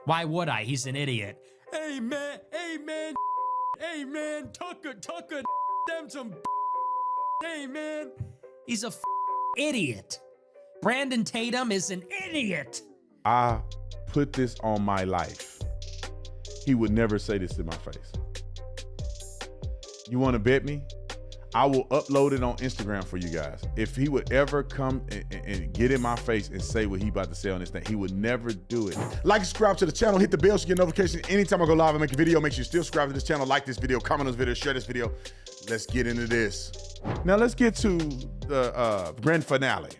Why would I? He's an idiot. Hey man, hey man, Tucker, them some hey man. He's a idiot. Brandon Tatum is an idiot. I put this on my life. He would never say this to my face. You want to bet me? I will upload it on Instagram for you guys. If he would ever come and get in my face and say what he about to say on this thing, he would never do it. Like and subscribe to the channel, hit the bell so you get notifications anytime I go live and make a video. Make sure you still subscribe to this channel, like this video, comment on this video, share this video. Let's get into this. Now let's get to the grand finale.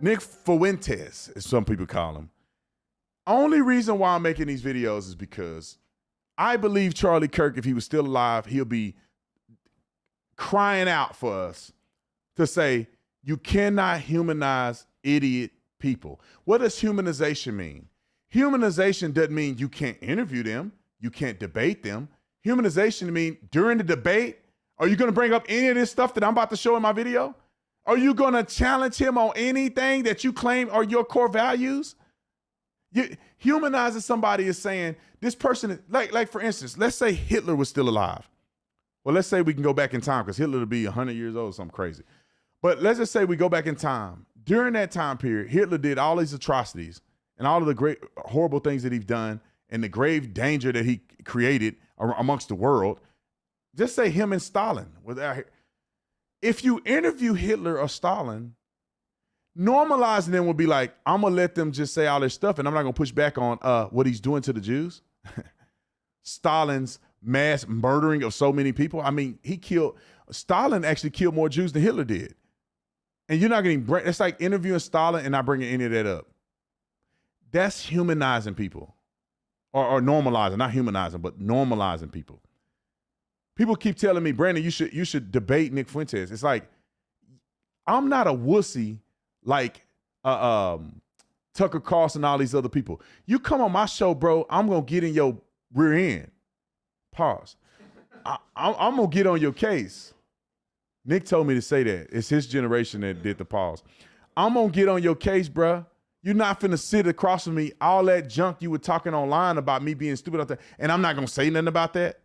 Nick Fuentes, as some people call him. Only reason why I'm making these videos is because I believe Charlie Kirk, if he was still alive, he'll be crying out for us to say, you cannot humanize idiot people. What does humanization mean? Humanization doesn't mean you can't interview them, you can't debate them. Humanization means during the debate, are you gonna bring up any of this stuff that I'm about to show in my video? Are you gonna challenge him on anything that you claim are your core values? Humanizing somebody is saying, this person, is, like for instance, let's say Hitler was still alive. Well, let's say we can go back in time because Hitler would be 100 years old or something crazy. But let's just say we go back in time. During that time period, Hitler did all these atrocities and all of the great, horrible things that he's done and the grave danger that he created amongst the world. Just say him and Stalin. If you interview Hitler or Stalin, normalizing them would be like, I'm going to let them just say all this stuff and I'm not going to push back on what he's doing to the Jews. Stalin's mass murdering of so many people. I mean, Stalin actually killed more Jews than Hitler did. And you're not getting, it's like interviewing Stalin and not bringing any of that up. That's humanizing people or normalizing, not humanizing, but normalizing people. People keep telling me, Brandon, you should debate Nick Fuentes. It's like, I'm not a wussy like Tucker Carlson and all these other people. You come on my show, bro, I'm going to get in your rear end. Pause. I'm going to get on your case. Nick told me to say that. It's his generation that did the pause. I'm going to get on your case, bro. You're not finna sit across from me, all that junk you were talking online about me being stupid out there, and I'm not going to say nothing about that.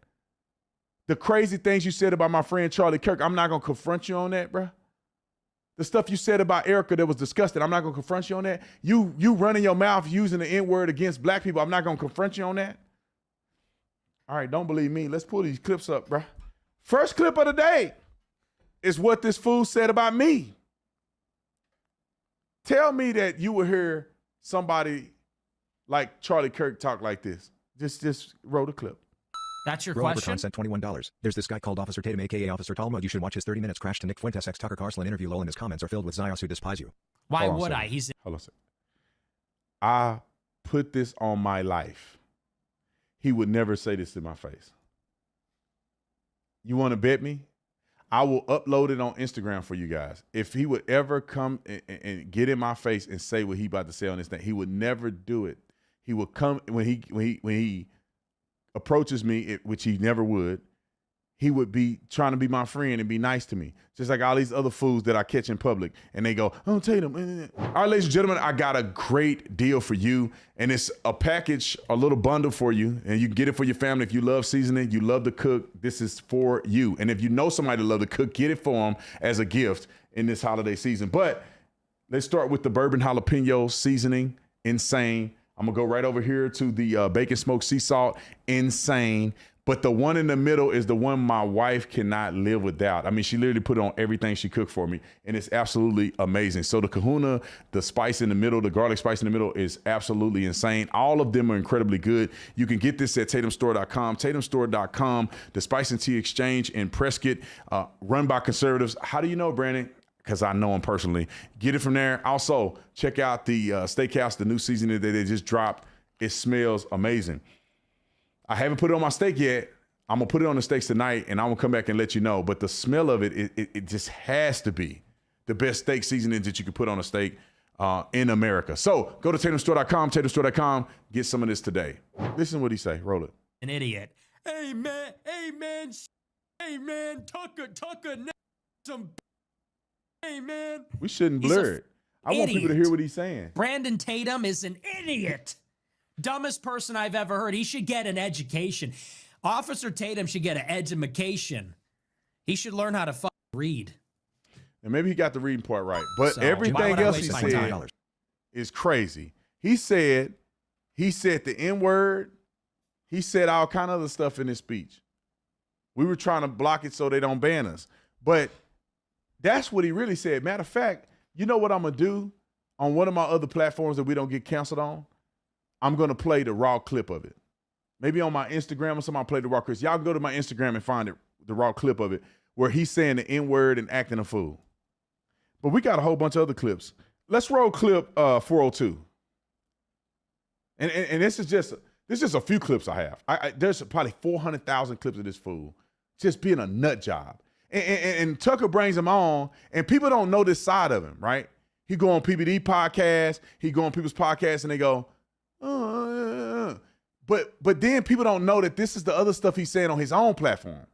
The crazy things you said about my friend Charlie Kirk, I'm not going to confront you on that, bro. The stuff you said about Erica that was disgusting, I'm not going to confront you on that. You running your mouth using the N-word against black people, I'm not going to confront you on that. All right, don't believe me. Let's pull these clips up, bro. First clip of the day is what this fool said about me. Tell me that you will hear somebody like Charlie Kirk talk like this. Just roll the clip. That's your Rover question? sent $21. There's this guy called Officer Tatum, a.k.a. Officer Tatum. You should watch his 30 minutes crash to Nick Fuentes x Tucker Carlson interview. Lol, and his comments are filled with Zios who despise you. Why would I? He's Hold on a second. I put this on my life. He would never say this to my face. You want to bet me? I will upload it on Instagram for you guys. If he would ever come and get in my face and say what he about to say on this thing, he would never do it. He would come when he approaches me, which he never would, he would be trying to be my friend and be nice to me. Just like all these other fools that I catch in public. And they go, oh, Tatum. All right, ladies and gentlemen, I got a great deal for you. And it's a package, a little bundle for you. And you can get it for your family. If you love seasoning, you love to cook, this is for you. And if you know somebody that love to cook, get it for them as a gift in this holiday season. But let's start with the bourbon jalapeno seasoning, insane. I'm gonna go right over here to the bacon smoked sea salt, insane. But the one in the middle is the one my wife cannot live without. I mean, she literally put it on everything she cooked for me, and it's absolutely amazing. So the kahuna, the spice in the middle, the garlic spice in the middle is absolutely insane. All of them are incredibly good. You can get this at tatumstore.com, tatumstore.com, the Spice and Tea Exchange in Prescott, run by conservatives. How do you know, Brandon? Because I know him personally. Get it from there. Also, check out the steakhouse, the new seasoning that they just dropped. It smells amazing. I haven't put it on my steak yet. I'm going to put it on the steaks tonight, and I'm going to come back and let you know. But the smell of it just has to be the best steak seasoning that you can put on a steak in America. So go to tatumstore.com, tatumstore.com. Get some of this today. Listen to what he say. Roll it. an idiot. Hey man, Tucker, some. Hey man. We shouldn't blur it. I want people to hear what he's saying. Brandon Tatum is an idiot. Dumbest person I've ever heard. He should get an education. Officer Tatum should get an education. He should learn how to fucking read. And maybe he got the reading part right. But So, why everything would I else he waste my said time? is crazy. He said the N-word. He said all kind of other stuff in his speech. We were trying to block it so they don't ban us. But that's what he really said. Matter of fact, you know what I'm going to do on one of my other platforms that we don't get canceled on? I'm going to play the raw clip of it. Maybe on my Instagram or something, I'll play the raw clip. Y'all go to my Instagram and find it, the raw clip of it, where he's saying the N-word and acting a fool. But we got a whole bunch of other clips. Let's roll clip 402. And this is just a few clips I have. There's probably 400,000 clips of this fool just being a nut job. And Tucker brings him on, and people don't know this side of him, right? He go on PBD podcast, he go on people's podcasts, and they go, But then people don't know that this is the other stuff he's saying on his own platform.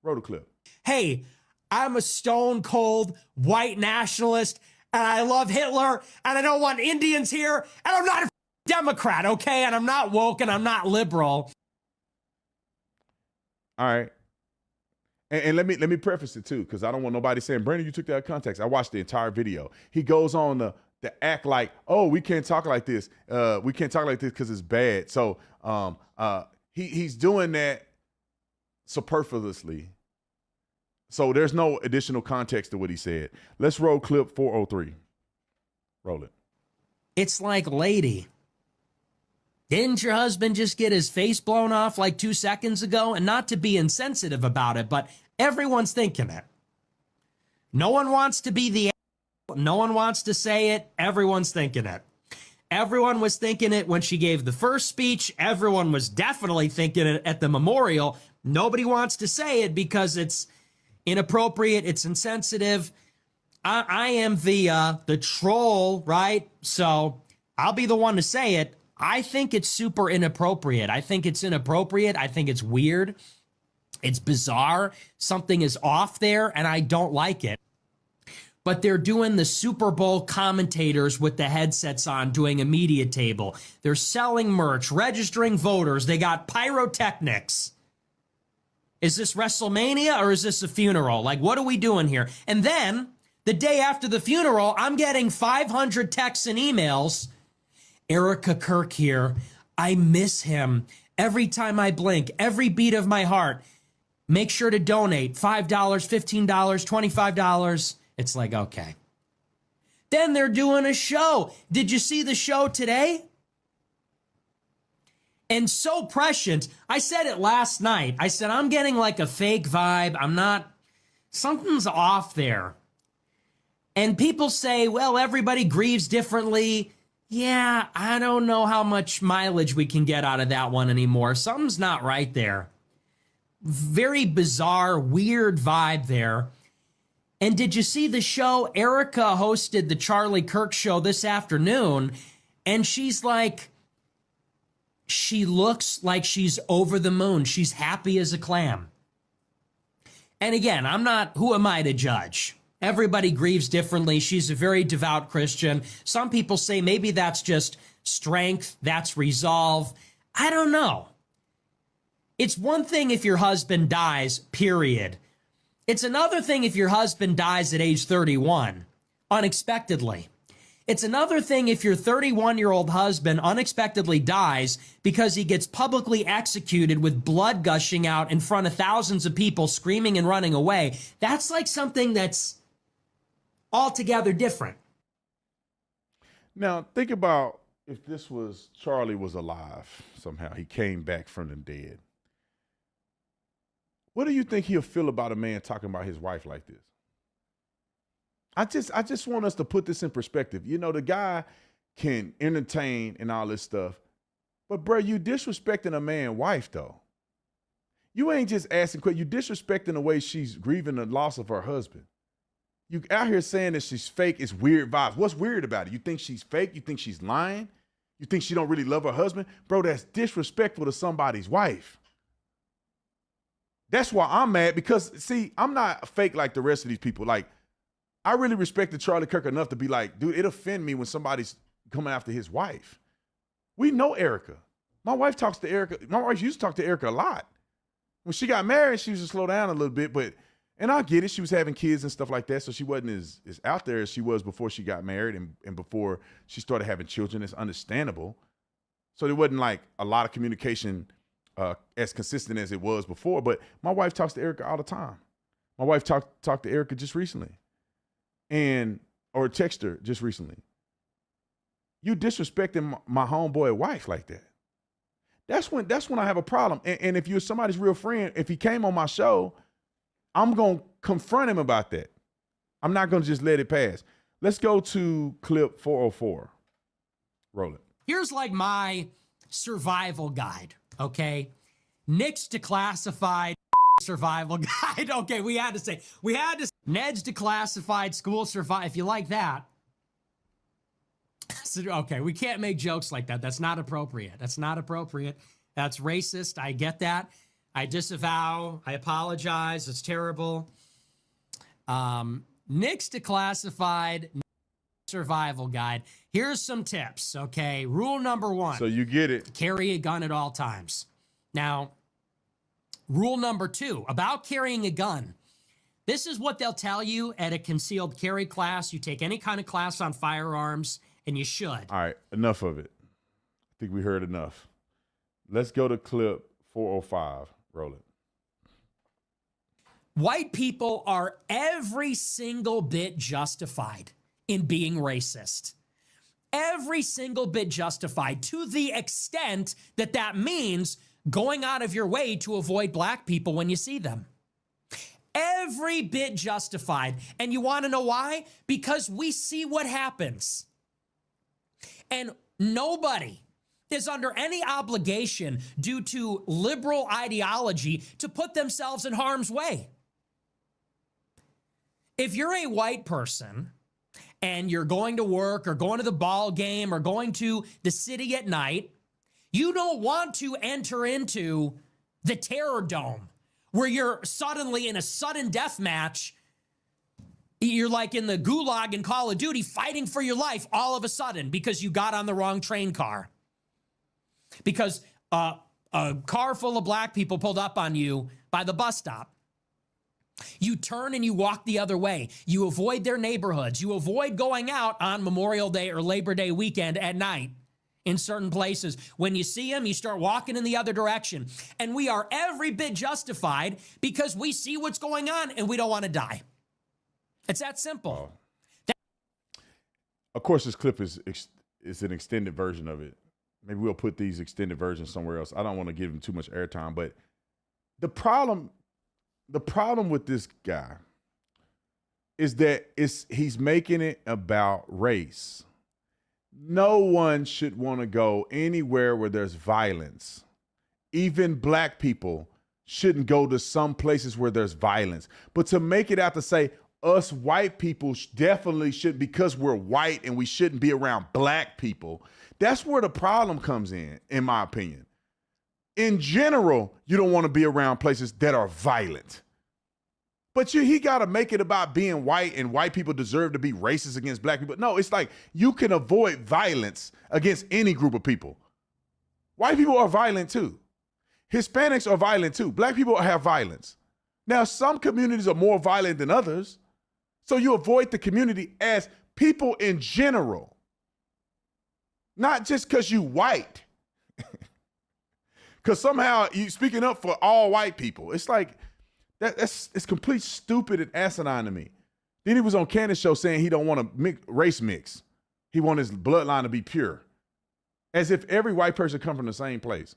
Roll the clip. Hey, I'm a stone cold white nationalist, and I love Hitler, and I don't want Indians here, and I'm not a Democrat, okay? And I'm not woke, and I'm not liberal. All right. And let me preface it too, because I don't want nobody saying, Brandon, you took that out of context. I watched the entire video. He goes on to act like, oh, we can't talk like this. We can't talk like this because it's bad. So he's doing that superfluously. So there's no additional context to what he said. Let's roll clip 403. Roll it. It's like, lady, didn't your husband just get his face blown off like 2 seconds ago? And not to be insensitive about it, but everyone's thinking it. No one wants to be the no one wants to say it. Everyone's thinking it. Everyone was thinking it when she gave the first speech. Everyone was definitely thinking it at the memorial. Nobody wants to say it because it's inappropriate. It's insensitive. I am the troll, right? So I'll be the one to say it. I think it's super inappropriate. I think it's inappropriate. I think it's weird. It's bizarre. Something is off there, and I don't like it. But they're doing the Super Bowl commentators with the headsets on, doing a media table. They're selling merch, registering voters. They got pyrotechnics. Is this WrestleMania or is this a funeral? Like, what are we doing here? And then, the day after the funeral, I'm getting 500 texts and emails. Erica Kirk here. I miss him. Every time I blink, every beat of my heart. Make sure to donate $5, $15, $25. It's like, okay. Then they're doing a show. Did you see the show today? And so prescient. I said it last night. I said, I'm getting like a fake vibe. I'm not, something's off there. And people say, well, everybody grieves differently. Yeah, I don't know how much mileage we can get out of that one anymore. Something's not right there. Very bizarre, weird vibe there. And did you see the show? Erica hosted the Charlie Kirk show this afternoon, and she's like, she looks like she's over the moon. She's happy as a clam. And again, who am I to judge? Everybody grieves differently. She's a very devout Christian. Some people say maybe that's just strength, that's resolve. I don't know. It's one thing if your husband dies, period. It's another thing if your husband dies at age 31, unexpectedly. It's another thing if your 31-year-old husband unexpectedly dies because he gets publicly executed with blood gushing out in front of thousands of people screaming and running away. That's like something that's altogether different. Now, think about if this was Charlie was alive somehow. He came back from the dead. What do you think he'll feel about a man talking about his wife like this? I just want us to put this in perspective. You know, the guy can entertain and all this stuff, but bro, you disrespecting a man's wife though. You ain't just asking questions. You disrespecting the way she's grieving the loss of her husband. You out here saying that she's fake. It's weird vibes. What's weird about it? You think she's fake? You think she's lying? You think she don't really love her husband? Bro, that's disrespectful to somebody's wife. That's why I'm mad because, see, I'm not fake like the rest of these people. Like, I really respected Charlie Kirk enough to be like, dude, it offend me when somebody's coming after his wife. We know Erica. My wife talks to Erica. My wife used to talk to Erica a lot. When she got married, she used to slow down a little bit, and I get it. She was having kids and stuff like that, so she wasn't as out there as she was before she got married and before she started having children. It's understandable. So there wasn't like a lot of communication as consistent as it was before. But my wife talks to Erica all the time. My wife talked to Erica just recently, or text her just recently. You disrespecting my homeboy wife like that. That's when I have a problem. And if you're somebody's real friend, if he came on my show, I'm going to confront him about that. I'm not going to just let it pass. Let's go to clip 404. Roll it. Here's like my survival guide, okay? Nick's declassified survival guide. Okay, we had to say, Ned's declassified school survival. If you like that. Okay, we can't make jokes like that. That's not appropriate. That's racist. I get that. I disavow. I apologize. It's terrible. Nick's declassified survival guide. Here's some tips, okay? Rule number 1. So you get it. Carry a gun at all times. Now, rule number 2, about carrying a gun. This is what they'll tell you at a concealed carry class. You take any kind of class on firearms, and you should. All right, enough of it. I think we heard enough. Let's go to clip 405. Roll it. White people are every single bit justified in being racist. Every single bit justified, to the extent that that means going out of your way to avoid black people when you see them. Every bit justified. And you want to know why? Because we see what happens. And nobody is under any obligation due to liberal ideology to put themselves in harm's way. If you're a white person and you're going to work or going to the ball game or going to the city at night, you don't want to enter into the terror dome where you're suddenly in a sudden death match. You're like in the gulag in Call of Duty fighting for your life all of a sudden because you got on the wrong train car. Because a car full of black people pulled up on you by the bus stop. You turn and you walk the other way. You avoid their neighborhoods. You avoid going out on Memorial Day or Labor Day weekend at night in certain places. When you see them, you start walking in the other direction. And we are every bit justified because we see what's going on and we don't want to die. It's that simple. Of course, this clip is an extended version of it. Maybe we'll put these extended versions somewhere else. I don't want to give him too much airtime, but the problem with this guy is that he's making it about race. No one should want to go anywhere where there's violence. Even black people shouldn't go to some places where there's violence. But to make it out to say, us white people definitely should, because we're white and we shouldn't be around black people. That's where the problem comes in my opinion. In general, you don't want to be around places that are violent. But he got to make it about being white and white people deserve to be racist against black people. No, it's like you can avoid violence against any group of people. White people are violent too. Hispanics are violent too. Black people have violence. Now, some communities are more violent than others. So you avoid the community as people in general. Not just because you white. Because somehow you speaking up for all white people. It's like, it's complete stupid and asinine to me. Then he was on Candace's show saying he don't want to race mix. He want his bloodline to be pure. As if every white person come from the same place.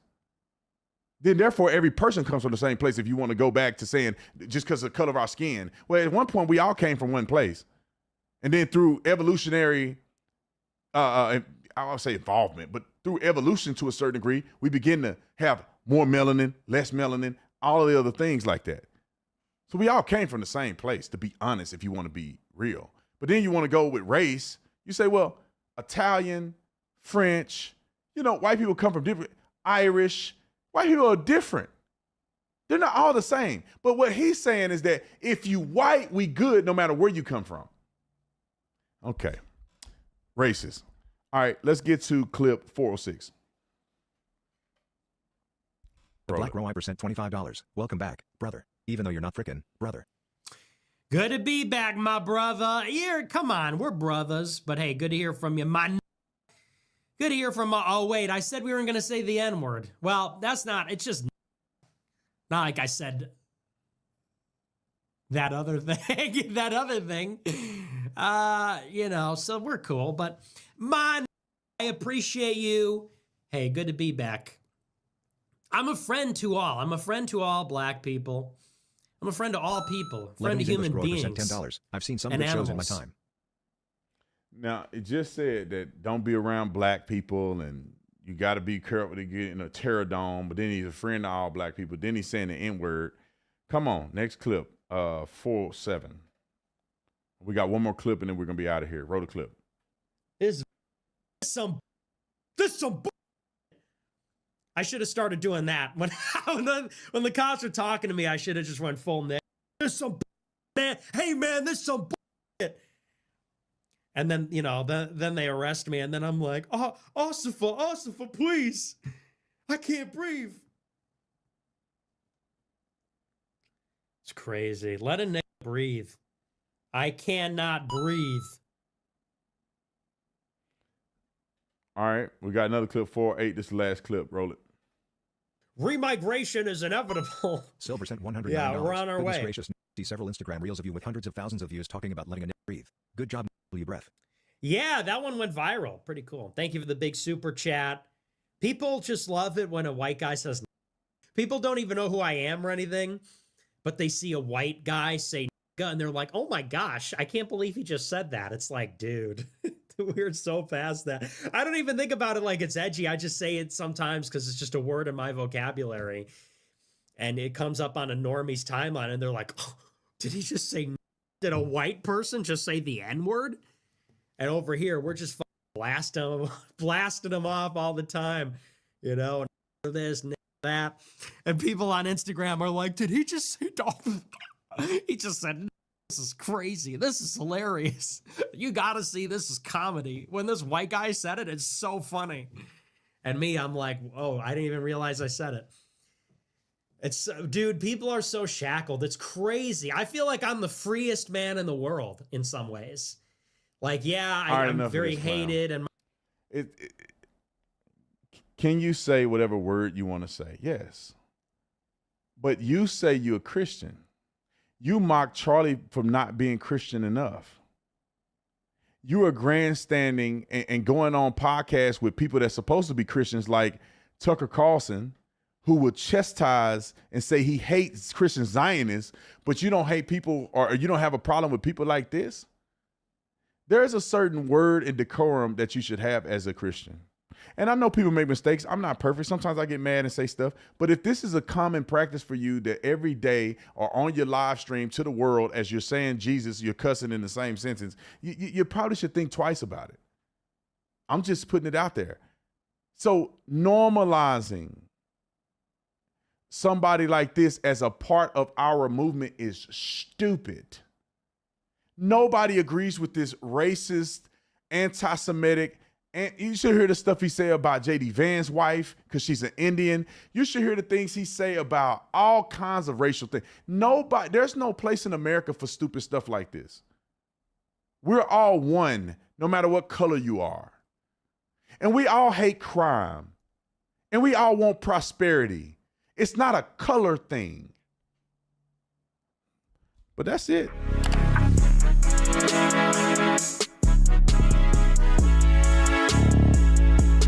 Then therefore every person comes from the same place if you want to go back to saying just because of the color of our skin. Well, at one point we all came from one place. And then through evolutionary, I would say involvement, but through evolution to a certain degree, we begin to have more melanin, less melanin, all of the other things like that. So we all came from the same place, to be honest, if you want to be real. But then you want to go with race. You say, well, Italian, French, white people come from different, Irish. White people are different. They're not all the same. But what he's saying is that if you white, we good no matter where you come from. Okay. Racist. All right, let's get to clip 406. The Roll Black it. Row I percent $25. Welcome back, brother. Even though you're not frickin' brother. Good to be back, my brother. Here, come on, we're brothers. But hey, good to hear from you, Good to hear from my. Oh wait, I said we weren't gonna say the N-word. Well, that's not. It's just not like I said that other thing. that other thing. So we're cool. But I appreciate you. Hey, good to be back. I'm a friend to all. I'm a friend to all black people. I'm a friend to all people. Friend to Lebanese English human Grower percent beings. $10. I've seen some and good shows in my animals. time. Now, it just said that don't be around black people and you got to be careful to get in a terror dome, but then he's a friend to all black people. Then he's saying the N-word. Come on, next clip, 4-7. We got one more clip and then we're going to be out of here. Roll the clip. This some I should have started doing that when when the cops were talking to me. I should have just went full net. This some man. Hey man, this some bullshit. And then then they arrest me, and then I'm like, oh, Officer, please, I can't breathe. It's crazy. Let a nigga breathe. I cannot breathe. All right, we got another clip, 4-8. This is the last clip. Roll it. Remigration is inevitable. Silver sent $109. Yeah, we're on our Goodness way. gracious, see several Instagram reels of you with hundreds of thousands of views talking about letting a nigga breathe. Good job, you breath. Yeah, that one went viral. Pretty cool. Thank you for the big super chat. People just love it when a white guy says, people don't even know who I am or anything, but they see a white guy say and they're like, oh my gosh, I can't believe he just said that. It's like, dude, we're so past that. I don't even think about it like it's edgy. I just say it sometimes because it's just a word in my vocabulary. And it comes up on a normie's timeline and they're like, oh, did he just say, did a white person just say the N-word? And over here, we're just blasting them off all the time, this, that. And people on Instagram are like, did he just say, he just said, this is crazy. This is hilarious. You got to see, this is comedy. When this white guy said it, it's so funny. And me, I'm like, oh, I didn't even realize I said it. Dude, people are so shackled. It's crazy. I feel like I'm the freest man in the world in some ways. Like, yeah, I'm very hated. And can you say whatever word you want to say? Yes. But you say you're a Christian. You mock Charlie for not being Christian enough. You are grandstanding and going on podcasts with people that's supposed to be Christians like Tucker Carlson, who will chastise and say he hates Christian Zionists, but you don't hate people or you don't have a problem with people like this. There is a certain word and decorum that you should have as a Christian. And I know people make mistakes. I'm not perfect. Sometimes I get mad and say stuff. But if this is a common practice for you that every day or on your live stream to the world, as you're saying Jesus, you're cussing in the same sentence, you probably should think twice about it. I'm just putting it out there. So normalizing somebody like this as a part of our movement is stupid. Nobody agrees with this racist, anti-Semitic. And you should hear the stuff he say about J.D. Vance's wife because she's an Indian. You should hear the things he say about all kinds of racial things. There's no place in America for stupid stuff like this. We're all one, no matter what color you are. And we all hate crime. And we all want prosperity. It's not a color thing. But that's it.